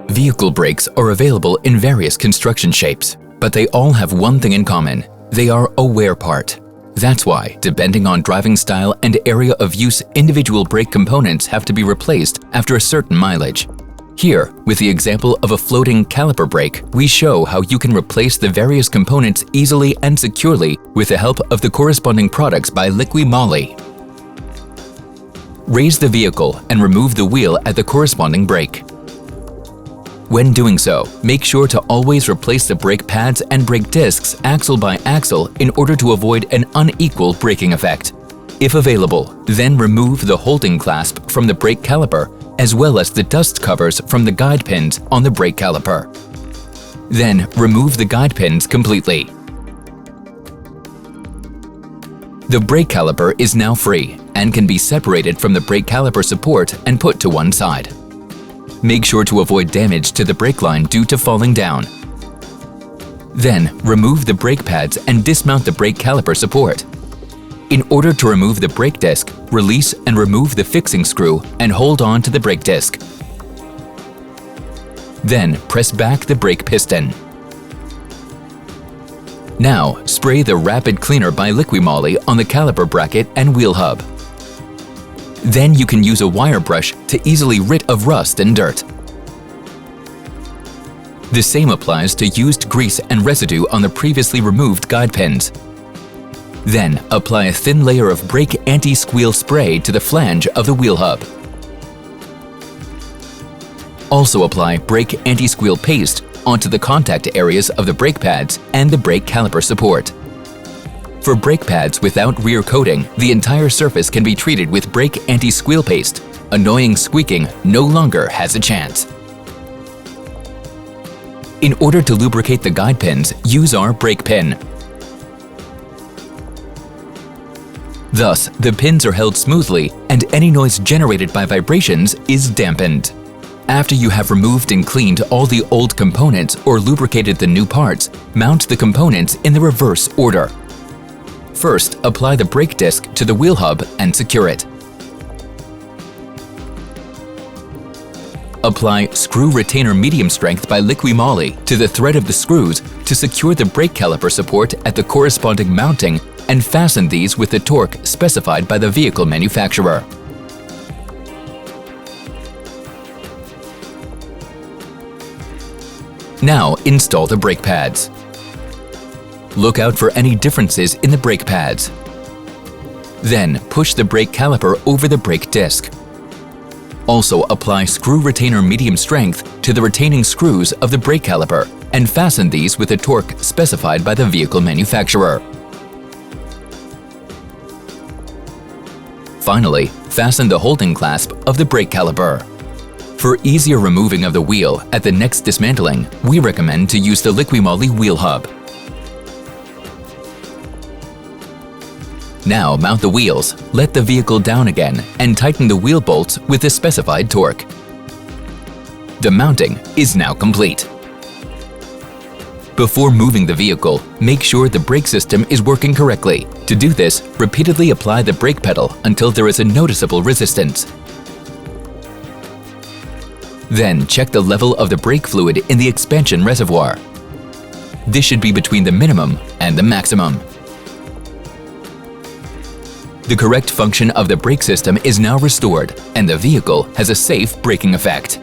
Vehicle brakes are available in various construction shapes, but they all have one thing in common. They are a wear part. That's why, depending on driving style and area of use, individual brake components have to be replaced after a certain mileage. Here, with the example of a floating caliper brake, we show how you can replace the various components easily and securely with the help of the corresponding products by LIQUI MOLY. Raise the vehicle and remove the wheel at the corresponding brake. When doing so, make sure to always replace the brake pads and brake discs axle by axle in order to avoid an unequal braking effect. If available, then remove the holding clasp from the brake caliper as well as the dust covers from the guide pins on the brake caliper. Then remove the guide pins completely. The brake caliper is now free and can be separated from the brake caliper support and put to one side. Make sure to avoid damage to the brake line due to falling down. Then, remove the brake pads and dismount the brake caliper support. In order to remove the brake disc, release and remove the fixing screw and hold on to the brake disc. Then, press back the brake piston. Now, spray the Rapid Cleaner by LIQUI MOLY on the caliper bracket and wheel hub. Then you can use a wire brush to easily rid of rust and dirt. The same applies to used grease and residue on the previously removed guide pins. Then apply a thin layer of brake anti-squeal spray to the flange of the wheel hub. Also apply brake anti-squeal paste onto the contact areas of the brake pads and the brake caliper support. For brake pads without rear coating, the entire surface can be treated with brake anti-squeal paste. Annoying squeaking no longer has a chance. In order to lubricate the guide pins, use our brake pin. Thus, the pins are held smoothly and any noise generated by vibrations is dampened. After you have removed and cleaned all the old components or lubricated the new parts, mount the components in the reverse order. First, apply the brake disc to the wheel hub and secure it. Apply Screw Retainer Medium Strength by LIQUI MOLY to the thread of the screws to secure the brake caliper support at the corresponding mounting and fasten these with the torque specified by the vehicle manufacturer. Now install the brake pads. Look out for any differences in the brake pads. Then push the brake caliper over the brake disc. Also apply Screw Retainer Medium Strength to the retaining screws of the brake caliper and fasten these with the torque specified by the vehicle manufacturer. Finally, fasten the holding clasp of the brake caliper. For easier removing of the wheel at the next dismantling, we recommend to use the LIQUI MOLY wheel hub. Now mount the wheels, let the vehicle down again, and tighten the wheel bolts with the specified torque. The mounting is now complete. Before moving the vehicle, make sure the brake system is working correctly. To do this, repeatedly apply the brake pedal until there is a noticeable resistance. Then check the level of the brake fluid in the expansion reservoir. This should be between the minimum and the maximum. The correct function of the brake system is now restored, and the vehicle has a safe braking effect.